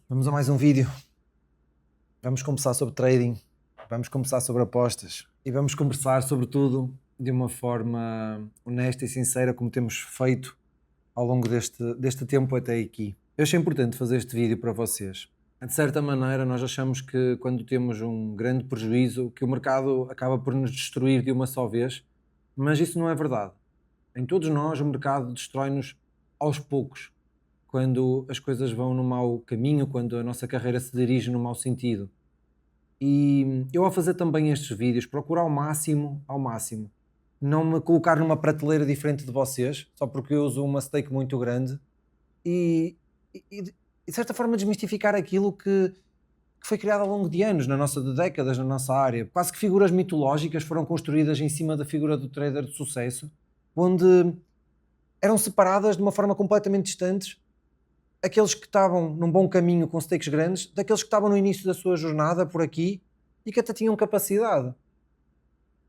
Vamos a mais um vídeo. Vamos conversar sobre trading, vamos conversar sobre apostas e vamos conversar sobre tudo de uma forma honesta e sincera, como temos feito ao longo deste tempo até aqui. Eu achei importante fazer este vídeo para vocês. De certa maneira, nós achamos que quando temos um grande prejuízo, que o mercado acaba por nos destruir de uma só vez, mas isso não é verdade. Em todos nós, o mercado destrói-nos aos poucos, quando as coisas vão no mau caminho, quando a nossa carreira se dirige no mau sentido. E eu, ao fazer também estes vídeos, procuro ao máximo, não me colocar numa prateleira diferente de vocês, só porque eu uso uma stake muito grande, e de certa forma desmistificar aquilo que foi criado ao longo de anos, de décadas na nossa área. Quase que figuras mitológicas foram construídas em cima da figura do trader de sucesso, onde eram separadas de uma forma completamente distante aqueles que estavam num bom caminho com stakes grandes, daqueles que estavam no início da sua jornada por aqui e que até tinham capacidade.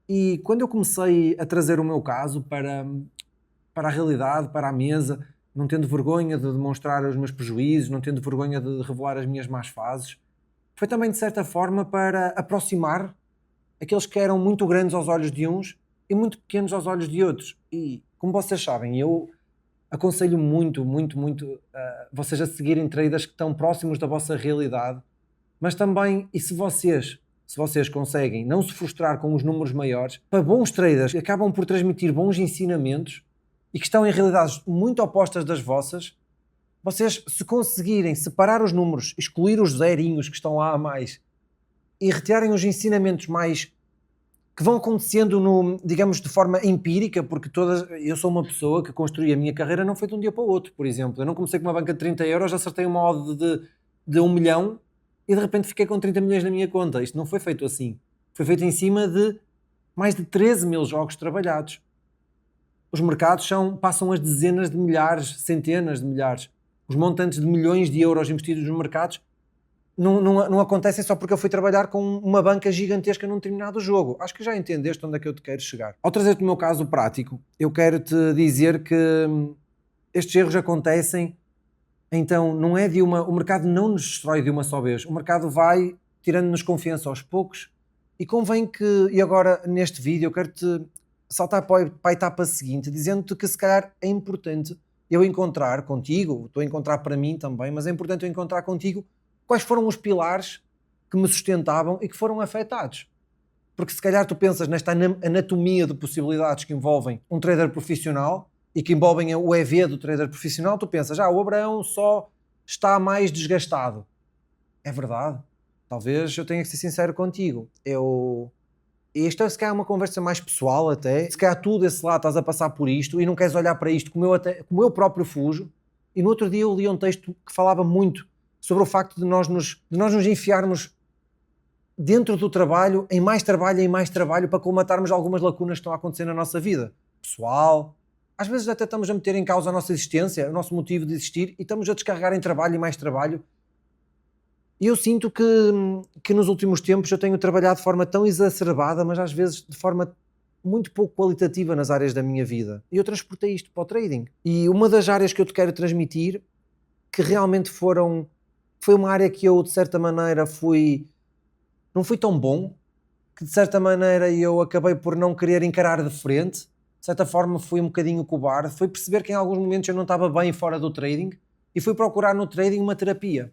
E quando eu comecei a trazer o meu caso para a realidade, para a mesa, não tendo vergonha de demonstrar os meus prejuízos, não tendo vergonha de revelar as minhas más fases, foi também de certa forma para aproximar aqueles que eram muito grandes aos olhos de uns e muito pequenos aos olhos de outros. E como vocês sabem, eu aconselho muito vocês a seguirem traders que estão próximos da vossa realidade, mas também, e se vocês conseguem não se frustrar com os números maiores, para bons traders que acabam por transmitir bons ensinamentos e que estão em realidades muito opostas das vossas, vocês, se conseguirem separar os números, excluir os zerinhos que estão lá a mais e retirarem os ensinamentos mais que vão acontecendo, digamos, de forma empírica, porque eu sou uma pessoa que construí a minha carreira não foi de um dia para o outro, por exemplo. Eu não comecei com uma banca de 30 euros, acertei uma odd de 1 milhão e de repente fiquei com 30 milhões na minha conta. Isto não foi feito assim. Foi feito em cima de mais de 13 mil jogos trabalhados. Os mercados passam as dezenas de milhares, centenas de milhares. Os montantes de milhões de euros investidos nos mercados não acontecem só porque eu fui trabalhar com uma banca gigantesca num determinado jogo. Acho que já entendeste onde é que eu te quero chegar. Ao trazer-te o meu caso prático, eu quero-te dizer que estes erros acontecem, então não é o mercado não nos destrói de uma só vez. O mercado vai tirando-nos confiança aos poucos e convém e agora neste vídeo eu quero-te saltar para a etapa seguinte, dizendo-te que se calhar é importante eu encontrar contigo, estou a encontrar para mim também, mas é importante eu encontrar contigo quais foram os pilares que me sustentavam e que foram afetados. Porque se calhar tu pensas nesta anatomia de possibilidades que envolvem um trader profissional e que envolvem o EV do trader profissional, tu pensas, o Abraão só está mais desgastado. É verdade. Talvez eu tenha que ser sincero contigo. Isto é se calhar uma conversa mais pessoal até. Se calhar tu desse lado estás a passar por isto e não queres olhar para isto como eu próprio fujo. E no outro dia eu li um texto que falava muito sobre o facto de nós nos enfiarmos dentro do trabalho, em mais trabalho, para colmatarmos algumas lacunas que estão a acontecer na nossa vida pessoal. Às vezes até estamos a meter em causa a nossa existência, o nosso motivo de existir, e estamos a descarregar em trabalho e mais trabalho. E eu sinto que nos últimos tempos eu tenho trabalhado de forma tão exacerbada, mas às vezes de forma muito pouco qualitativa nas áreas da minha vida. E eu transportei isto para o trading. E uma das áreas que eu te quero transmitir, que realmente foi uma área que eu, de certa maneira, não fui tão bom, que de certa maneira eu acabei por não querer encarar de frente, de certa forma fui um bocadinho cobarde, foi perceber que em alguns momentos eu não estava bem fora do trading e fui procurar no trading uma terapia.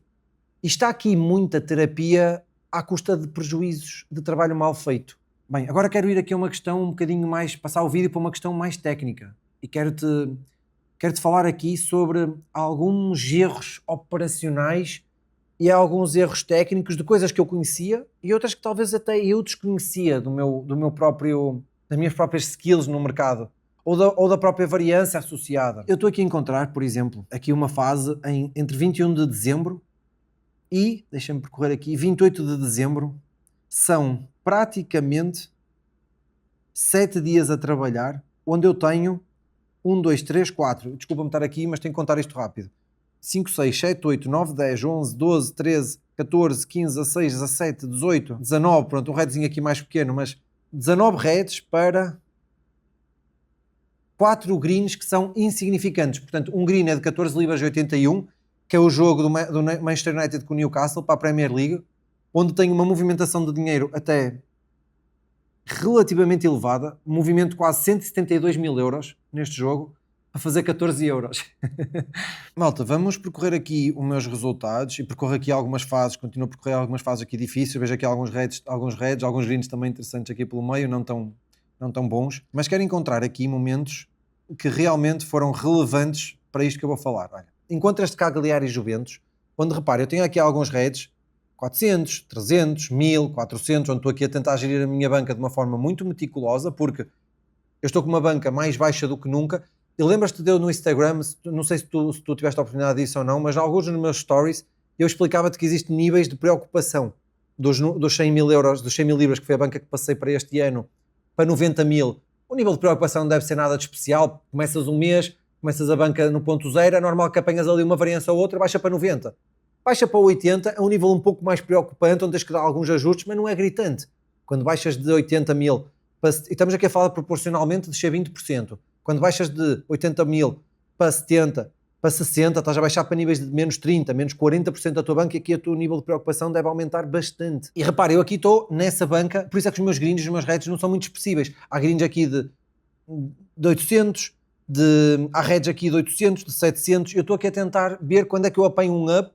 E está aqui muita terapia à custa de prejuízos de trabalho mal feito. Bem, agora quero ir aqui a uma questão um bocadinho mais, passar o vídeo para uma questão mais técnica e quero-te falar aqui sobre alguns erros operacionais e há alguns erros técnicos de coisas que eu conhecia e outras que talvez até eu desconhecia das minhas próprias skills no mercado ou da própria variância associada. Eu estou aqui a encontrar, por exemplo, aqui uma fase entre 21 de dezembro e, deixa-me percorrer aqui, 28 de dezembro, são praticamente 7 dias a trabalhar, onde eu tenho 1, 2, 3, 4, desculpa-me estar aqui, mas tenho que contar isto rápido. 5, 6, 7, 8, 9, 10, 11, 12, 13, 14, 15, 16, 17, 18, 19, pronto, um redzinho aqui mais pequeno, mas 19 reds para 4 greens que são insignificantes. Portanto, um green é de 14 libras e 81, que é o jogo do Manchester United com o Newcastle para a Premier League, onde tem uma movimentação de dinheiro até relativamente elevada, movimento quase 172 mil euros neste jogo, a fazer 14 euros. Malta, vamos percorrer aqui os meus resultados e percorrer aqui algumas fases, continuo a percorrer algumas fases aqui difíceis, vejo aqui alguns reds, alguns greens também interessantes aqui pelo meio, não tão bons, mas quero encontrar aqui momentos que realmente foram relevantes para isto que eu vou falar. Olha, encontro este Cagliari e Juventus, onde repare, eu tenho aqui alguns reds, 400, 300, 1000, 400, onde estou aqui a tentar gerir a minha banca de uma forma muito meticulosa, porque eu estou com uma banca mais baixa do que nunca. E lembras-te de eu no Instagram, não sei se tu tiveste a oportunidade disso ou não, mas alguns dos meus stories eu explicava-te que existem níveis de preocupação dos 100 mil euros, dos 100 mil libras, que foi a banca que passei para este ano, para 90 mil. O nível de preocupação não deve ser nada de especial. Começas um mês, começas a banca no ponto zero, é normal que apanhas ali uma variância ou outra, baixa para 90. Baixa para 80, é um nível um pouco mais preocupante, onde tens que dar alguns ajustes, mas não é gritante. Quando baixas de 80 mil, e estamos aqui a falar proporcionalmente de ser 20%, quando baixas de 80 mil para 70, para 60, estás a baixar para níveis de menos 30, menos 40% da tua banca, e aqui o teu nível de preocupação deve aumentar bastante. E repara, eu aqui estou nessa banca, por isso é que os meus greens, os meus reds não são muito expressíveis. Há greens aqui de 800, há reds aqui de 800, de 700, eu estou aqui a tentar ver quando é que eu apanho um up,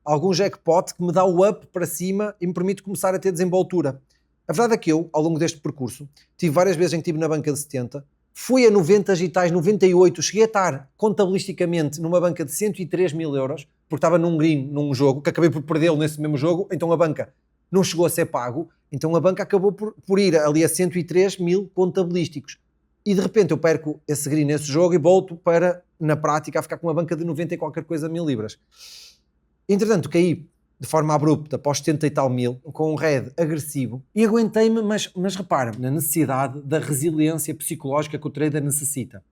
algum jackpot que me dá o up para cima e me permite começar a ter desenvoltura. A verdade é que eu, ao longo deste percurso, tive várias vezes em que estive na banca de 70, fui a 90 e tais, 98, cheguei a estar contabilisticamente numa banca de 103 mil euros, porque estava num green, num jogo, que acabei por perdê-lo nesse mesmo jogo, então a banca não chegou a ser pago, então a banca acabou por ir ali a 103 mil contabilísticos. E de repente eu perco esse green nesse jogo e volto para, na prática, a ficar com uma banca de 90 e qualquer coisa mil libras. Entretanto, caí de forma abrupta após 70 e tal mil, com um red agressivo, e aguentei-me, mas repara, na necessidade da resiliência psicológica que o trader necessita.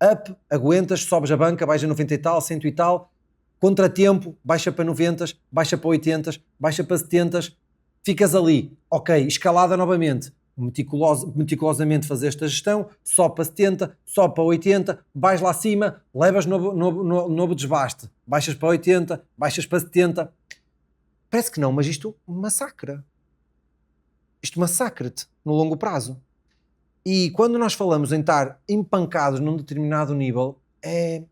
Up, aguentas, sobes a banca, vais a 90 e tal, 100 e tal, contratempo, baixa para 90, baixa para 80, baixa para 70, ficas ali, ok, escalada novamente, meticulosamente fazer esta gestão, só para 70, só para 80, vais lá acima, levas novo desbaste, baixas para 80, baixas para 70, parece que não, mas isto massacra. Isto massacra-te no longo prazo. E quando nós falamos em estar empancados num determinado nível, é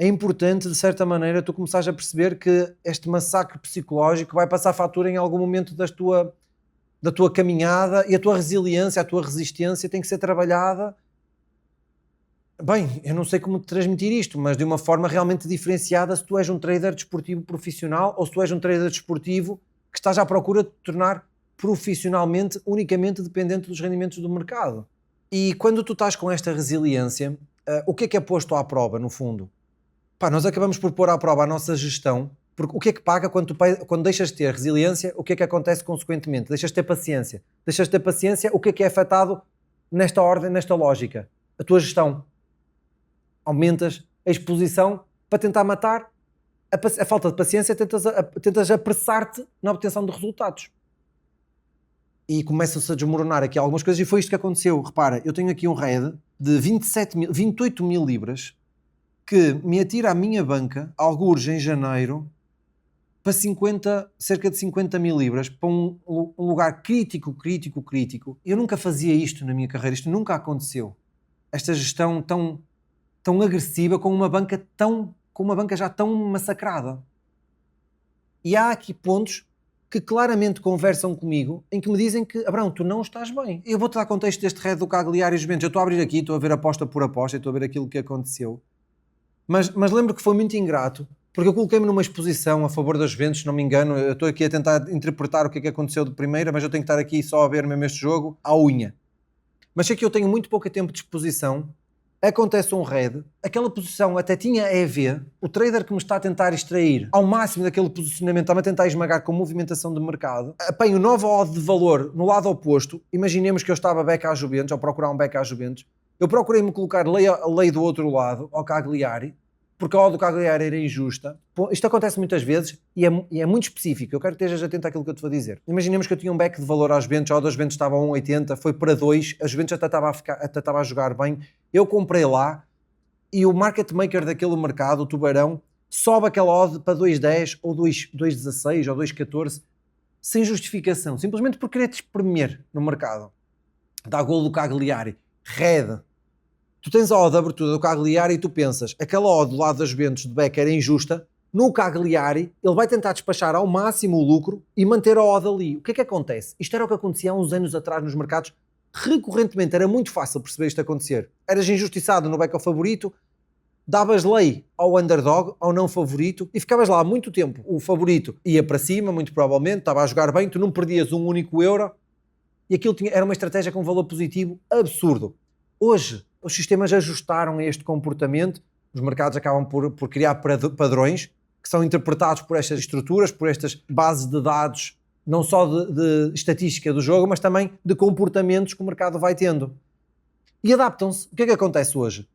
importante, de certa maneira, tu começares a perceber que este massacre psicológico vai passar fatura em algum momento da tua caminhada, e a tua resiliência, a tua resistência tem que ser trabalhada. Bem, eu não sei como te transmitir isto, mas de uma forma realmente diferenciada, se tu és um trader desportivo profissional ou se tu és um trader desportivo que estás à procura de te tornar profissionalmente unicamente dependente dos rendimentos do mercado. E quando tu estás com esta resiliência, o que é posto à prova, no fundo? Nós acabamos por pôr à prova a nossa gestão, porque o que é que paga quando deixas de ter resiliência? O que é que acontece consequentemente? Deixas de ter paciência. Deixas de ter paciência, o que é afetado nesta ordem, nesta lógica? A tua gestão. Aumentas a exposição para tentar matar a falta de paciência, tentas apressar-te na obtenção de resultados. E começam-se a desmoronar aqui algumas coisas, e foi isto que aconteceu. Repara, eu tenho aqui um red de 28 mil libras que me atira à minha banca, algures em janeiro, para cerca de 50 mil libras, para um lugar crítico. Eu nunca fazia isto na minha carreira, isto nunca aconteceu. Esta gestão tão agressiva com uma banca já tão massacrada. E há aqui pontos que claramente conversam comigo, em que me dizem que, Abrão, tu não estás bem. Eu vou-te dar contexto deste red do Cagliari e Juventus. Eu estou a abrir aqui, estou a ver aposta por aposta, estou a ver aquilo que aconteceu. Mas lembro que foi muito ingrato, porque eu coloquei-me numa exposição a favor das Juventus, se não me engano. Eu estou aqui a tentar interpretar o que é que aconteceu de primeira, mas eu tenho que estar aqui só a ver mesmo este jogo à unha. Mas sei que eu tenho muito pouco tempo de exposição. Acontece um red, aquela posição até tinha EV, o trader que me está a tentar extrair ao máximo daquele posicionamento, está-me a tentar esmagar com movimentação de mercado, apanho nova odd de valor no lado oposto. Imaginemos que eu estava back à Juventus, ou procurar um back à Juventus, eu procurei-me colocar a lei do outro lado, ao Cagliari, porque a odd do Cagliari era injusta. Isto acontece muitas vezes e é muito específico. Eu quero que estejas atento àquilo que eu te vou dizer. Imaginemos que eu tinha um back de valor às Juventus, a odd das Juventus estava a 1,80, foi para 2, a Juventus até estava a jogar bem. Eu comprei lá e o market maker daquele mercado, o Tubarão, sobe aquela odd para 2,10 ou 2,16 ou 2,14 sem justificação, simplesmente por querer te espremer no mercado. Dá gol do Cagliari, red. Tu tens a odd de abertura do Cagliari e tu pensas, aquela odd do lado das Juventus de Beck era injusta, no Cagliari ele vai tentar despachar ao máximo o lucro e manter a odd ali. O que é que acontece? Isto era o que acontecia há uns anos atrás nos mercados, recorrentemente, era muito fácil perceber isto acontecer. Eras injustiçado no Beck ao favorito, davas lei ao underdog, ao não favorito, e ficavas lá há muito tempo. O favorito ia para cima, muito provavelmente, estava a jogar bem, tu não perdias um único euro, e aquilo era uma estratégia com um valor positivo absurdo. Hoje, os sistemas ajustaram a este comportamento, os mercados acabam por criar padrões que são interpretados por estas estruturas, por estas bases de dados, não só de estatística do jogo, mas também de comportamentos que o mercado vai tendo. E adaptam-se. O que é que acontece hoje?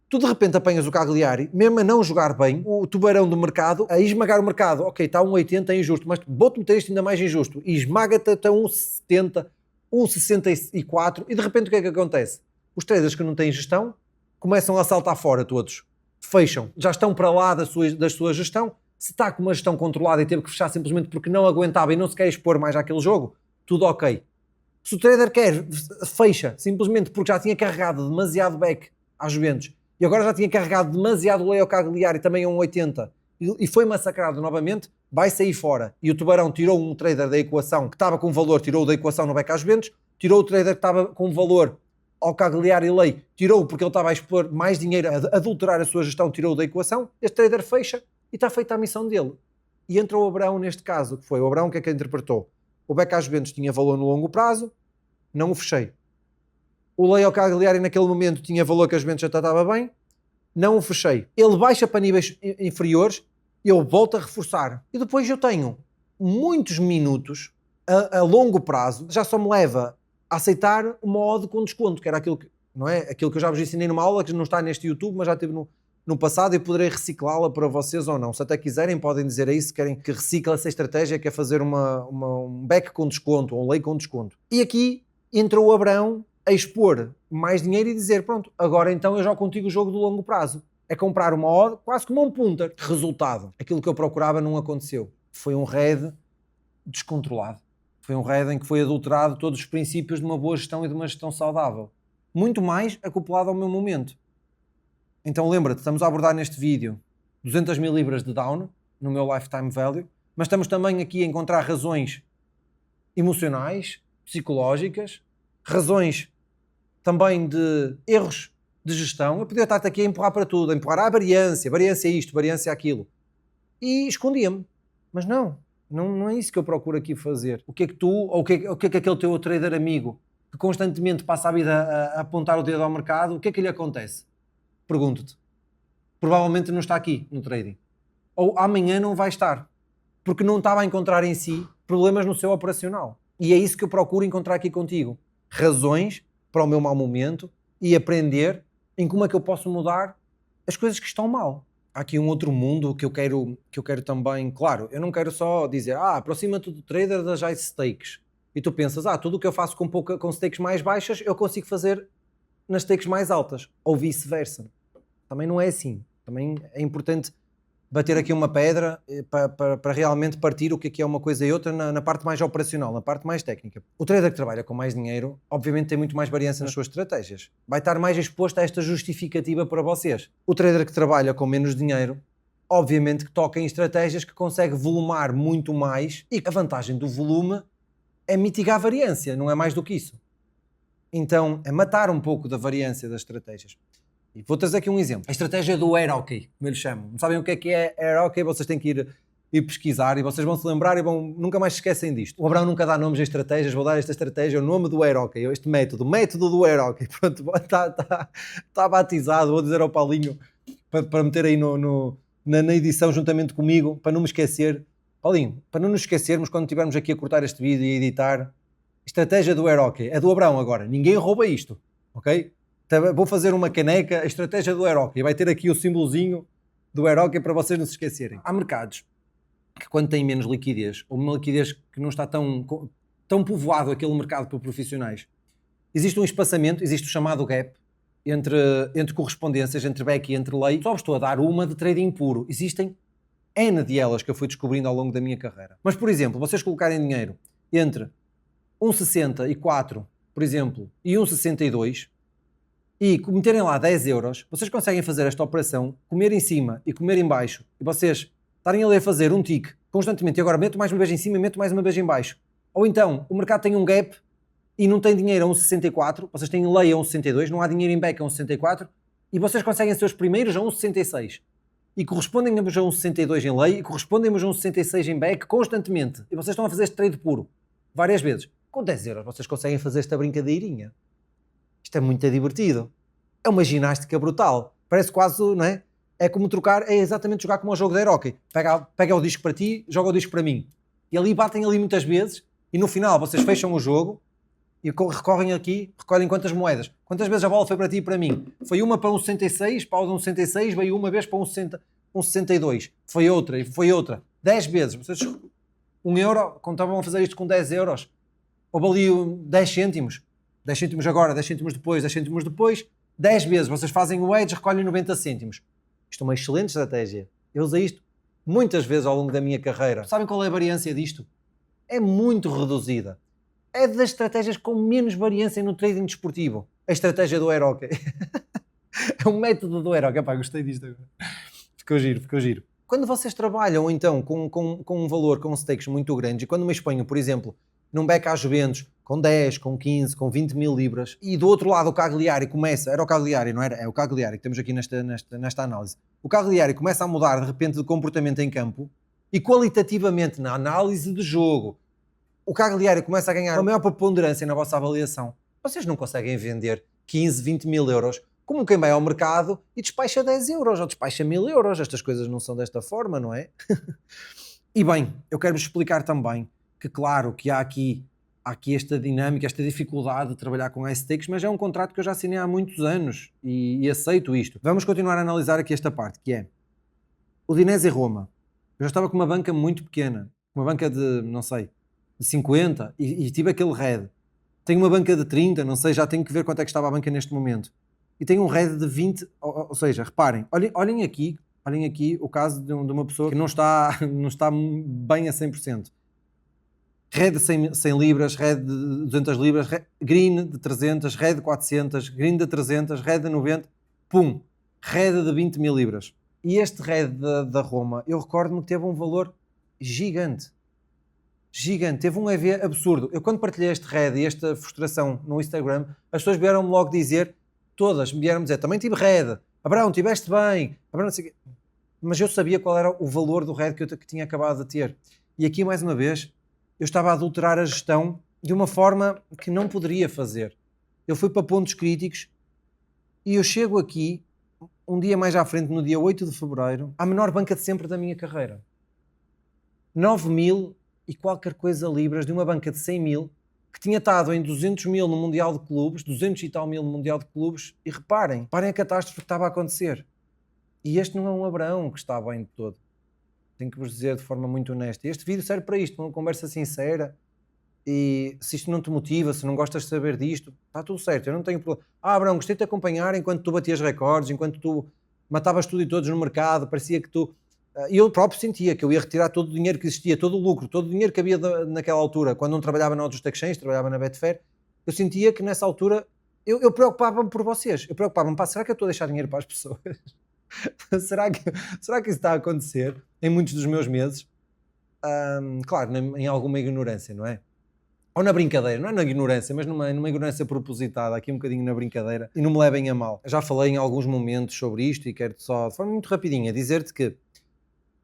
Tu de repente apanhas o Cagliari, mesmo a não jogar bem, o tubarão do mercado, a esmagar o mercado. Ok, está a 1,80, é injusto, mas vou-te meter isto ainda mais injusto. E esmaga-te até 1,70, 1,64, e de repente o que é que acontece? Os traders que não têm gestão começam a saltar fora todos. Fecham. Já estão para lá da sua gestão. Se está com uma gestão controlada e teve que fechar simplesmente porque não aguentava e não se quer expor mais àquele jogo, tudo ok. Se o trader quer, fecha, simplesmente porque já tinha carregado demasiado back às Juventus e agora já tinha carregado demasiado lei ao Cagliari também a 1,80 e foi massacrado novamente, vai sair fora. E o Tubarão tirou um trader da equação que estava com valor, tirou da equação no back às Juventus, tirou o trader que estava com valor ao Cagliari lei, tirou porque ele estava a expor mais dinheiro, a adulterar a sua gestão, tirou da equação, este trader fecha e está feita a missão dele. E entra o Abrão neste caso, que foi o Abrão que é que interpretou. O back às Juventus tinha valor no longo prazo, não o fechei. O lei ao Cagliari naquele momento tinha valor que as Juventus já estava bem, não o fechei. Ele baixa para níveis inferiores, eu volto a reforçar. E depois eu tenho muitos minutos a longo prazo, já só me leva a aceitar uma odd com desconto, que era aquilo que, não é? Aquilo que eu já vos ensinei numa aula, que não está neste YouTube, mas já teve no passado, e poderei reciclá-la para vocês ou não. Se até quiserem, podem dizer aí se querem que recicle essa estratégia, que é fazer um back com desconto, ou um lei com desconto. E aqui entra o Abrão a expor mais dinheiro e dizer, pronto, agora então eu jogo contigo o jogo do longo prazo. É comprar uma odd quase como um punter. Resultado, aquilo que eu procurava não aconteceu. Foi um red descontrolado. Foi um red em que foi adulterado todos os princípios de uma boa gestão e de uma gestão saudável. Muito mais acoplado ao meu momento. Então lembra-te, estamos a abordar neste vídeo 200 mil libras de down no meu lifetime value, mas estamos também aqui a encontrar razões emocionais, psicológicas, razões também de erros de gestão. Eu podia estar aqui a empurrar para tudo, a empurrar a variância isto, variância aquilo. E escondia-me. Mas não é isso que eu procuro aqui fazer. O que é que tu, ou o que é que aquele teu trader amigo que constantemente passa a vida a apontar o dedo ao mercado, o que é que lhe acontece? Pergunto-te. Provavelmente não está aqui no trading. Ou amanhã não vai estar. Porque não estava a encontrar em si problemas no seu operacional. E é isso que eu procuro encontrar aqui contigo. Razões para o meu mau momento e aprender em como é que eu posso mudar as coisas que estão mal. Há aqui um outro mundo que eu quero também, claro, eu não quero só dizer, aproxima-te do trader das high stakes. E tu pensas, tudo o que eu faço com stakes mais baixas, eu consigo fazer nas stakes mais altas, ou vice-versa. Também não é assim. Também é importante bater aqui uma pedra para realmente partir o que é uma coisa e outra na parte mais operacional, na parte mais técnica. O trader que trabalha com mais dinheiro, obviamente tem muito mais variância nas suas estratégias. Vai estar mais exposto a esta justificativa para vocês. O trader que trabalha com menos dinheiro, obviamente que toca em estratégias que consegue volumar muito mais, e a vantagem do volume é mitigar a variância, não é mais do que isso. Então, é matar um pouco da variância das estratégias. E vou trazer aqui um exemplo. A estratégia do air hockey, como eles chamam. Não sabem o que é air hockey? Vocês têm que ir pesquisar e vocês vão se lembrar e nunca mais se esquecem disto. O Abrão nunca dá nomes a estratégias, vou dar esta estratégia, o nome do air hockey, este método do air hockey. Pronto, está batizado, vou dizer ao Paulinho para meter aí na edição juntamente comigo, para não me esquecer. Paulinho, para não nos esquecermos quando estivermos aqui a cortar este vídeo e a editar, estratégia do air hockey, é do Abrão agora, ninguém rouba isto, ok? Vou fazer uma caneca, a estratégia do air hockey, vai ter aqui o símbolozinho do air hockey para vocês não se esquecerem. Há mercados que quando têm menos liquidez, ou uma liquidez que não está tão povoado aquele mercado por profissionais, existe um espaçamento, existe o chamado gap, entre correspondências, entre back e entre lei, só vos estou a dar uma de trading puro. Existem N de elas que eu fui descobrindo ao longo da minha carreira. Mas, por exemplo, vocês colocarem dinheiro entre 1,64, por exemplo, e 1,62 e meterem lá 10 euros, vocês conseguem fazer esta operação, comer em cima e comer em baixo, e vocês estarem ali a fazer um tique constantemente, e agora meto mais uma vez em cima e meto mais uma vez em baixo. Ou então, o mercado tem um gap e não tem dinheiro a 1,64, vocês têm lei a 1,62, não há dinheiro em back a 1,64, e vocês conseguem ser os primeiros a 1,66. E correspondem-nos a 1,62 em lei, e correspondem-nos a 1,66 em back constantemente. E vocês estão a fazer este trade puro, várias vezes. Com 10 euros vocês conseguem fazer esta brincadeirinha. Isto é muito divertido. É uma ginástica brutal. Parece quase, não é? É como trocar, é exatamente jogar como ao jogo da Aeroque. Pega o disco para ti, joga o disco para mim. E ali batem ali muitas vezes, e no final vocês fecham o jogo, e recorrem aqui, recolhem quantas moedas. Quantas vezes a bola foi para ti e para mim? Foi uma para 1,66, para o 1,66, veio uma vez para 1,62. Foi outra, e foi outra. 10 vezes. Vocês, 1 euro, contavam a fazer isto com 10 euros. Houve ali 10 cêntimos. 10 cêntimos agora, 10 cêntimos depois, 10 cêntimos depois. 10 vezes. Vocês fazem o edge, recolhem 90 cêntimos. Isto é uma excelente estratégia. Eu usei isto muitas vezes ao longo da minha carreira. Sabem qual é a variância disto? É muito reduzida. É das estratégias com menos variância no trading desportivo. A estratégia do Aeroque. É um método do Aeroque. Epá, gostei disto agora. Ficou giro. Quando vocês trabalham, então, com um valor, com stakes muito grandes, e quando me exponho, por exemplo, num back à Juventus, com 10, com 15, com 20 mil libras, e do outro lado o Cagliari começa, era o Cagliari, não era? É o Cagliari que temos aqui nesta análise. O Cagliari começa a mudar, de repente, de comportamento em campo, e qualitativamente, na análise de jogo, o Cagliari começa a ganhar uma maior preponderância na vossa avaliação. Vocês não conseguem vender 15, 20 mil euros como quem vai ao mercado e despacha 10 euros ou despacha 1000 euros. Estas coisas não são desta forma, não é? E bem, eu quero-vos explicar também que, claro, que há aqui esta dinâmica, esta dificuldade de trabalhar com stakes, mas é um contrato que eu já assinei há muitos anos e aceito isto. Vamos continuar a analisar aqui esta parte, que é o Udinese e Roma. Eu já estava com uma banca muito pequena, uma banca de, não sei, de 50 e tive aquele red. Tenho uma banca de 30, não sei, já tenho que ver quanto é que estava a banca neste momento. E tenho um red de 20, ou seja, reparem, olhem aqui o caso de uma pessoa que não está bem a 100%. Red de 100 libras, red de 200 libras, green de 300, red de 400, green de 300, red de 90, pum, red de 20 mil libras. E este red da Roma, eu recordo-me que teve um valor gigante, teve um EV absurdo. Eu quando partilhei este red e esta frustração no Instagram, as pessoas vieram-me logo dizer, todas me vieram dizer, também tive red, Abraão, tiveste bem, Abraão, não sei o quê. Mas eu sabia qual era o valor do red que tinha acabado de ter. E aqui, mais uma vez, eu estava a adulterar a gestão de uma forma que não poderia fazer. Eu fui para pontos críticos e eu chego aqui, um dia mais à frente, no dia 8 de fevereiro, à menor banca de sempre da minha carreira. 9 mil e qualquer coisa libras de uma banca de 100 mil que tinha estado em 200 mil no Mundial de Clubes, 200 e tal mil no Mundial de Clubes, e reparem a catástrofe que estava a acontecer. E este não é um Abraão que está bem de todo. Tenho que vos dizer de forma muito honesta. Este vídeo serve para isto, uma conversa sincera, e se isto não te motiva, se não gostas de saber disto, está tudo certo, eu não tenho problema. Abraão, gostei de te acompanhar enquanto tu batias recordes, enquanto tu matavas tudo e todos no mercado, parecia que tu... E eu próprio sentia que eu ia retirar todo o dinheiro que existia, todo o lucro, todo o dinheiro que havia naquela altura, quando não trabalhava na Autos Exchange, trabalhava na Betfair, eu sentia que nessa altura eu preocupava-me por vocês, eu preocupava-me, será que eu estou a deixar dinheiro para as pessoas? será que isso está a acontecer em muitos dos meus meses? Claro, em alguma ignorância, não é? Ou na brincadeira, não é na ignorância, mas numa ignorância propositada, aqui um bocadinho na brincadeira, e não me levem a mal. Já falei em alguns momentos sobre isto e quero só, de forma muito rapidinha, dizer-te que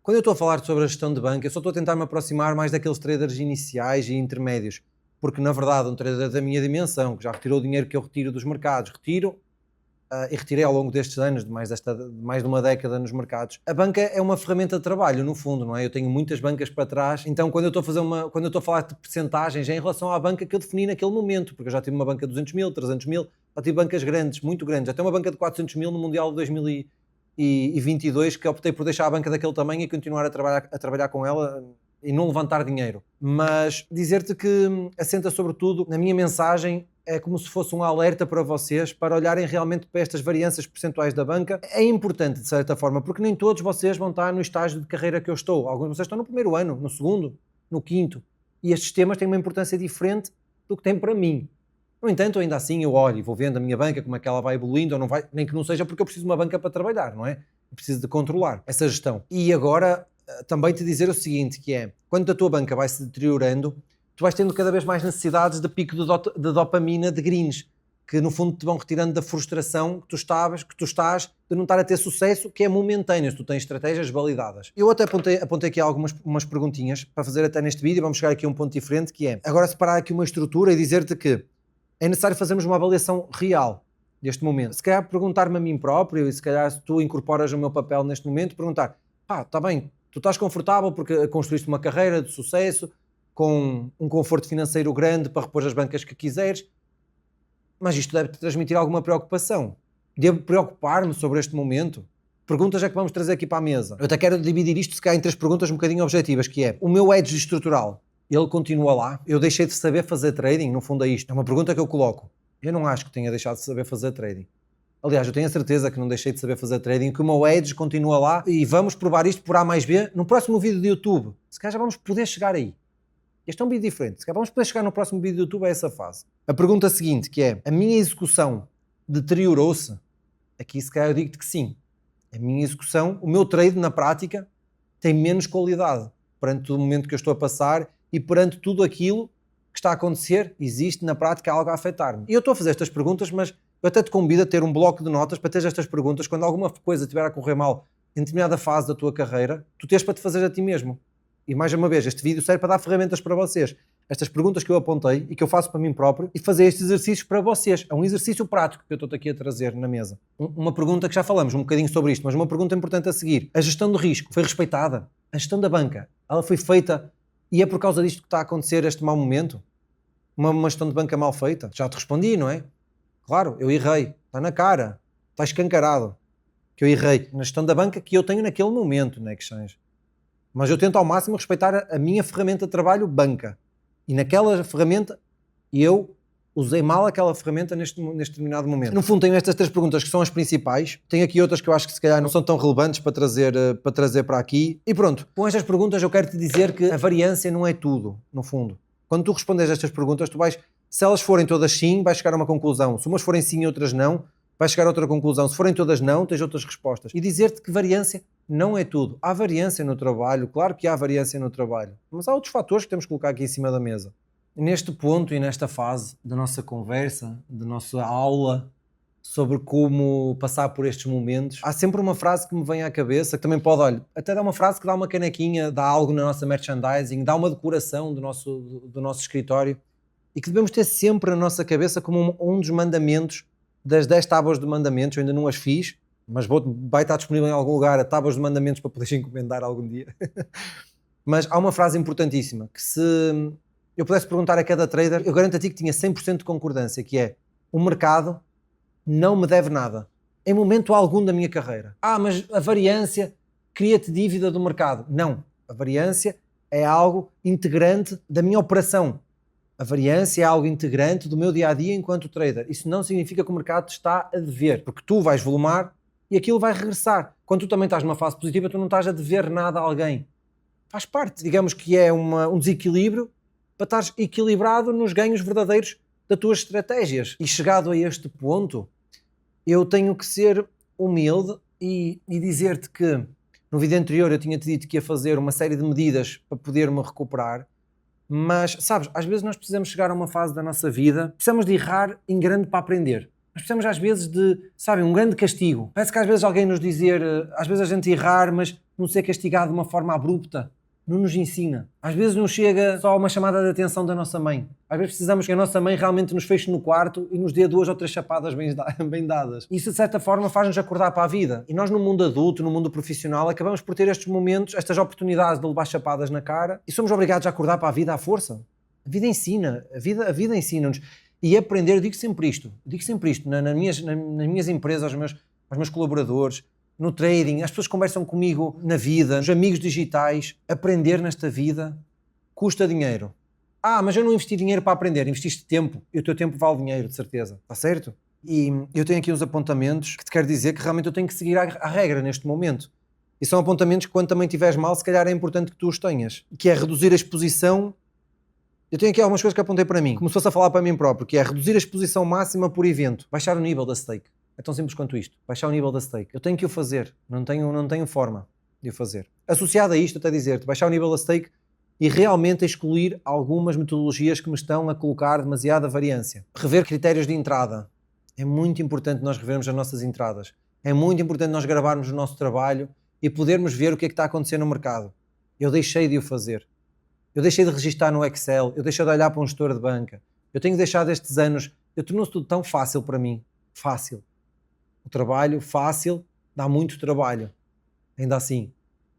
quando eu estou a falar sobre a gestão de banca, eu só estou a tentar me aproximar mais daqueles traders iniciais e intermédios, porque na verdade um trader da minha dimensão, que já retirou o dinheiro que eu retiro dos mercados, e retirei ao longo destes anos, de mais de uma década nos mercados. A banca é uma ferramenta de trabalho, no fundo, não é? Eu tenho muitas bancas para trás, então quando eu estou a falar de percentagens, é em relação à banca que eu defini naquele momento, porque eu já tive uma banca de 200 mil, 300 mil, já tive bancas grandes, muito grandes, até uma banca de 400 mil no Mundial de 2022, que optei por deixar a banca daquele tamanho e continuar a trabalhar com ela e não levantar dinheiro. Mas dizer-te que assenta sobretudo na minha mensagem é como se fosse um alerta para vocês, para olharem realmente para estas variâncias percentuais da banca. É importante, de certa forma, porque nem todos vocês vão estar no estágio de carreira que eu estou. Alguns de vocês estão no primeiro ano, no segundo, no quinto. E estes temas têm uma importância diferente do que têm para mim. No entanto, ainda assim, eu olho e vou vendo a minha banca, como é que ela vai evoluindo, ou não vai, nem que não seja porque eu preciso de uma banca para trabalhar, não é? Eu preciso de controlar essa gestão. E agora, também te dizer o seguinte, que é, quando a tua banca vai se deteriorando, tu vais tendo cada vez mais necessidades de pico de dopamina, de greens, que no fundo te vão retirando da frustração que tu estás de não estar a ter sucesso, que é momentâneo, se tu tens estratégias validadas. Eu até apontei aqui umas perguntinhas para fazer até neste vídeo, vamos chegar aqui a um ponto diferente, que é, agora separar aqui uma estrutura e dizer-te que é necessário fazermos uma avaliação real deste momento. Se calhar perguntar-me a mim próprio, e se calhar se tu incorporas o meu papel neste momento, perguntar, está bem, tu estás confortável porque construíste uma carreira de sucesso, com um conforto financeiro grande para repor as bancas que quiseres, mas isto deve-te transmitir alguma preocupação. Devo preocupar-me sobre este momento? Perguntas é que vamos trazer aqui para a mesa. Eu até quero dividir isto se calhar em 3 perguntas um bocadinho objetivas, que é, o meu edge estrutural, ele continua lá? Eu deixei de saber fazer trading? No fundo é isto. É uma pergunta que eu coloco. Eu não acho que tenha deixado de saber fazer trading. Aliás, eu tenho a certeza que não deixei de saber fazer trading, que o meu edge continua lá e vamos provar isto por A mais B no próximo vídeo de YouTube. Se calhar já vamos poder chegar aí. Este é um vídeo diferente. Se calhar vamos poder chegar no próximo vídeo do YouTube a essa fase. A pergunta seguinte, que é, a minha execução deteriorou-se? Aqui se calhar eu digo-te que sim. A minha execução, o meu trade na prática tem menos qualidade perante o momento que eu estou a passar e perante tudo aquilo que está a acontecer, existe na prática algo a afetar-me. E eu estou a fazer estas perguntas, mas eu até te convido a ter um bloco de notas para ter estas perguntas quando alguma coisa estiver a correr mal em determinada fase da tua carreira, tu tens para te fazer a ti mesmo. E mais uma vez, este vídeo serve para dar ferramentas para vocês. Estas perguntas que eu apontei e que eu faço para mim próprio e fazer estes exercícios para vocês. É um exercício prático que eu estou aqui a trazer na mesa. Uma pergunta que já falamos um bocadinho sobre isto, mas uma pergunta importante a seguir. A gestão do risco foi respeitada? A gestão da banca, ela foi feita e é por causa disto que está a acontecer este mau momento? Uma gestão de banca mal feita? Já te respondi, não é? Claro, eu errei. Está na cara. Está escancarado. Que eu errei na gestão da banca que eu tenho naquele momento na Exchange. Mas eu tento ao máximo respeitar a minha ferramenta de trabalho, banca. E naquela ferramenta, eu usei mal aquela ferramenta neste determinado momento. No fundo, tenho estas 3 perguntas que são as principais. Tenho aqui outras que eu acho que se calhar não são tão relevantes para trazer para aqui. E pronto, com estas perguntas eu quero te dizer que a variância não é tudo, no fundo. Quando tu respondes a estas perguntas, tu vais, se elas forem todas sim, vais chegar a uma conclusão. Se umas forem sim e outras não, vais chegar a outra conclusão. Se forem todas não, tens outras respostas. E dizer-te que variância não é tudo. Há variância no trabalho, claro que há variância no trabalho, mas há outros fatores que temos que colocar aqui em cima da mesa. Neste ponto e nesta fase da nossa conversa, da nossa aula sobre como passar por estes momentos, há sempre uma frase que me vem à cabeça, que também pode, olha, até dá uma frase que dá uma canequinha, dá algo na nossa merchandising, dá uma decoração do nosso escritório, e que devemos ter sempre na nossa cabeça como um dos mandamentos das 10 tábuas de mandamentos. Eu ainda não as fiz, mas vai estar disponível em algum lugar a tábuas de mandamentos para poderes encomendar algum dia. Mas há uma frase importantíssima, que se eu pudesse perguntar a cada trader, eu garanto a ti que tinha 100% de concordância, que é, o mercado não me deve nada, em momento algum da minha carreira. Mas a variância cria-te dívida do mercado. Não, a variância é algo integrante da minha operação. A variância é algo integrante do meu dia-a-dia enquanto trader. Isso não significa que o mercado te está a dever, porque tu vais volumar e aquilo vai regressar. Quando tu também estás numa fase positiva, tu não estás a dever nada a alguém. Faz parte. Digamos que é um desequilíbrio para estares equilibrado nos ganhos verdadeiros das tuas estratégias. E chegado a este ponto, eu tenho que ser humilde e dizer-te que no vídeo anterior eu tinha-te dito que ia fazer uma série de medidas para poder-me recuperar. Mas, sabes, às vezes nós precisamos chegar a uma fase da nossa vida, precisamos de errar em grande para aprender. Nós precisamos às vezes de, sabem, um grande castigo. Parece que às vezes alguém nos dizer, às vezes a gente errar, mas não ser castigado de uma forma abrupta, não nos ensina. Às vezes não chega só uma chamada de atenção da nossa mãe. Às vezes precisamos que a nossa mãe realmente nos feche no quarto e nos dê 2 ou 3 chapadas bem dadas. Isso de certa forma faz-nos acordar para a vida. E nós no mundo adulto, no mundo profissional, acabamos por ter estes momentos, estas oportunidades de levar chapadas na cara e somos obrigados a acordar para a vida à força. A vida ensina, a vida ensina-nos. E aprender, eu digo sempre isto nas minhas empresas, aos meus colaboradores, no trading, as pessoas conversam comigo na vida, nos amigos digitais. Aprender nesta vida custa dinheiro. Mas eu não investi dinheiro para aprender, investiste tempo, e o teu tempo vale dinheiro, de certeza, está certo? E eu tenho aqui uns apontamentos que te quero dizer que realmente eu tenho que seguir a regra neste momento. E são apontamentos que quando também estiveres mal, se calhar é importante que tu os tenhas, que é reduzir a exposição. Eu tenho aqui algumas coisas que apontei para mim, como se fosse a falar para mim próprio, que é reduzir a exposição máxima por evento, baixar o nível da stake. É tão simples quanto isto, baixar o nível da stake. Eu tenho que o fazer, não tenho forma de o fazer. Associado a isto, até dizer-te, baixar o nível da stake e realmente excluir algumas metodologias que me estão a colocar demasiada variância. Rever critérios de entrada. É muito importante nós revermos as nossas entradas. É muito importante nós gravarmos o nosso trabalho e podermos ver o que é que está a acontecer no mercado. Eu deixei de o fazer. Eu deixei de registar no Excel, eu deixei de olhar para um gestor de banca. Eu tenho deixado estes anos, tornou-se tudo tão fácil para mim. Fácil. O trabalho fácil dá muito trabalho. Ainda assim.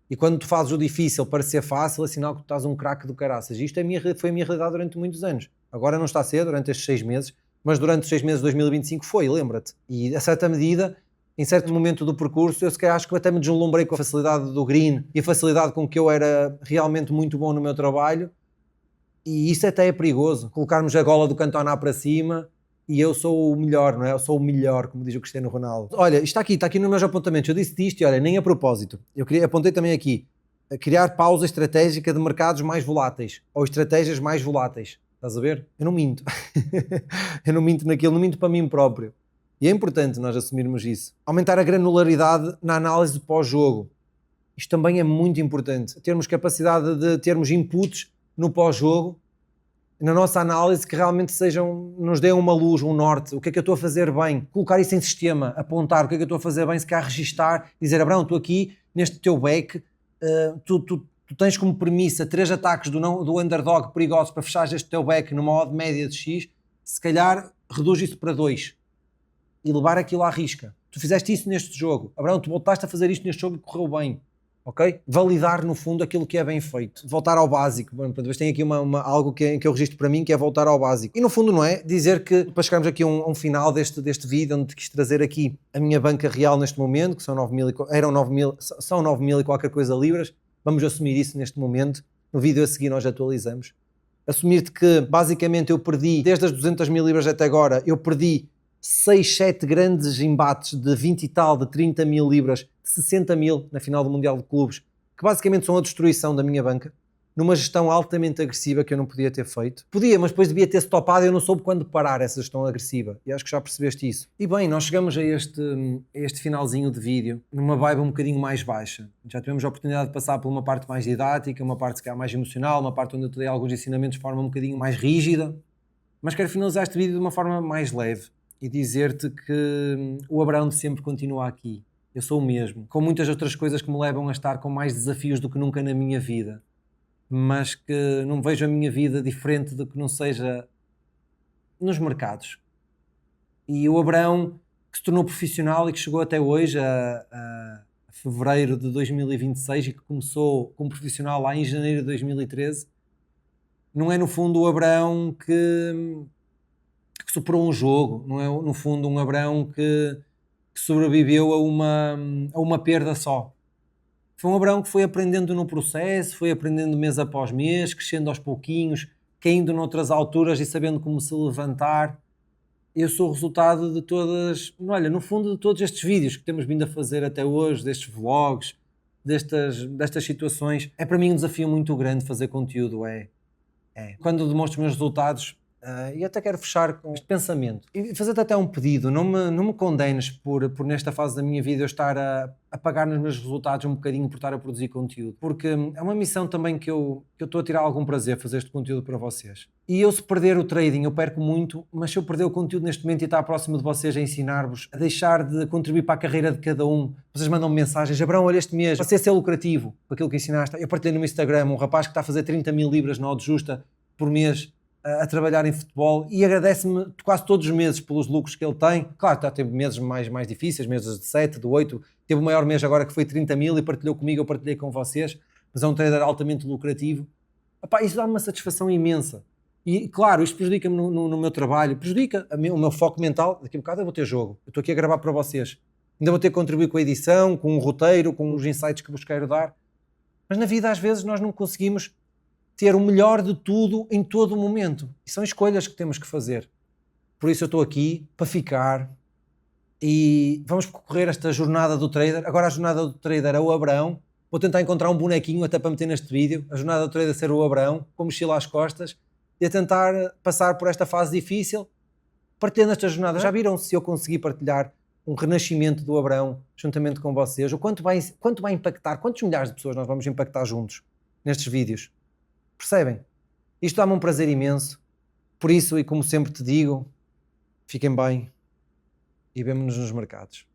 E quando tu fazes o difícil para ser fácil, é sinal que tu estás um craque do caraças. Isto foi a minha realidade durante muitos anos. Agora não está a ser, durante estes 6 meses, mas durante os 6 meses de 2025 foi, lembra-te. E a certa medida, em certo momento do percurso, eu se calhar acho que até me deslumbrei com a facilidade do green e a facilidade com que eu era realmente muito bom no meu trabalho. E isso até é perigoso, colocarmos a gola do Cantona para cima e eu sou o melhor, não é? Eu sou o melhor, como diz o Cristiano Ronaldo. Olha, está aqui nos meus apontamentos, eu disse isto e olha, nem a propósito. Apontei também aqui, a criar pausa estratégica de mercados mais voláteis, ou estratégias mais voláteis. Estás a ver? Eu não minto. Eu não minto naquilo, não minto para mim próprio. E é importante nós assumirmos isso. Aumentar a granularidade na análise pós-jogo. Isto também é muito importante. Termos capacidade de termos inputs no pós-jogo, na nossa análise, que realmente nos deem uma luz, um norte. O que é que eu estou a fazer bem? Colocar isso em sistema, apontar o que é que eu estou a fazer bem, se calhar registar, dizer, Abrão, estou aqui neste teu back, tu tens como premissa 3 ataques do underdog perigosos para fechar este teu back numa odd média de X, se calhar reduz isso para 2 e levar aquilo à risca. Tu fizeste isso neste jogo. Abrão, tu voltaste a fazer isto neste jogo e correu bem. Ok? Validar no fundo aquilo que é bem feito. Voltar ao básico. Bom, depois tem aqui algo que eu registro para mim, que é voltar ao básico. E no fundo não é dizer que, para chegarmos aqui a um final deste vídeo, onde quis trazer aqui a minha banca real neste momento, que são 9 mil e qualquer coisa libras, vamos assumir isso neste momento. No vídeo a seguir nós atualizamos. Assumir-te que basicamente eu perdi, desde as 200 mil libras até agora, eu perdi 6, 7 grandes embates de 20 e tal, de 30 mil libras, de 60 mil na final do Mundial de Clubes, que basicamente são a destruição da minha banca, numa gestão altamente agressiva que eu não podia ter feito. Podia, mas depois devia ter stopado e eu não soube quando parar essa gestão agressiva. E acho que já percebeste isso. E bem, nós chegamos a este finalzinho de vídeo, numa vibe um bocadinho mais baixa. Já tivemos a oportunidade de passar por uma parte mais didática, uma parte se calhar mais emocional, uma parte onde eu te dei alguns ensinamentos de forma um bocadinho mais rígida. Mas quero finalizar este vídeo de uma forma mais leve e dizer-te que o Abrão de sempre continua aqui. Eu sou o mesmo, com muitas outras coisas que me levam a estar com mais desafios do que nunca na minha vida, mas que não vejo a minha vida diferente do que não seja nos mercados. E o Abrão, que se tornou profissional e que chegou até hoje, a fevereiro de 2026, e que começou como profissional lá em janeiro de 2013, não é no fundo o Abrão que superou um jogo, não é no fundo um Abrão que sobreviveu a uma perda só. Foi um Abrão que foi aprendendo no processo, foi aprendendo mês após mês, crescendo aos pouquinhos, caindo noutras alturas e sabendo como se levantar. Eu sou o resultado de olha, no fundo de todos estes vídeos que temos vindo a fazer até hoje, destes vlogs, destas situações. É para mim um desafio muito grande fazer conteúdo, Quando eu demonstro os meus resultados, e até quero fechar com este pensamento e fazer-te até um pedido, não me condenes por nesta fase da minha vida eu estar a pagar nos meus resultados um bocadinho por estar a produzir conteúdo, porque é uma missão também que eu estou a tirar algum prazer fazer este conteúdo para vocês. E eu, se perder o trading, eu perco muito, mas se eu perder o conteúdo neste momento e estar próximo de vocês a ensinar-vos a deixar de contribuir para a carreira de cada um, vocês mandam mensagens, Abrão, olha este mês, para ser lucrativo com aquilo que ensinaste. Eu partilhei no meu Instagram um rapaz que está a fazer 30 mil libras na odd justa por mês, a trabalhar em futebol, e agradece-me quase todos os meses pelos lucros que ele tem. Claro, teve meses mais difíceis, meses de 7, de 8, teve o maior mês agora que foi 30 mil e partilhou comigo, eu partilhei com vocês, mas é um trader altamente lucrativo. Epá, isso dá-me uma satisfação imensa. E claro, isto prejudica-me no meu trabalho, prejudica o meu foco mental. Daqui a bocado eu vou ter jogo, eu estou aqui a gravar para vocês. Ainda vou ter que contribuir com a edição, com o roteiro, com os insights que vos quero dar. Mas na vida às vezes nós não conseguimos ter o melhor de tudo em todo o momento. E são escolhas que temos que fazer. Por isso eu estou aqui para ficar e vamos percorrer esta jornada do trader. Agora a jornada do trader é o Abraão. Vou tentar encontrar um bonequinho até para meter neste vídeo. A jornada do trader ser o Abraão, com a mochila às costas, e a tentar passar por esta fase difícil, partilhando esta jornada. Já viram se eu conseguir partilhar um renascimento do Abraão juntamente com vocês? O quanto vai impactar, quantos milhares de pessoas nós vamos impactar juntos nestes vídeos? Percebem? Isto dá-me um prazer imenso. Por isso, e como sempre te digo, fiquem bem e vemo-nos nos mercados.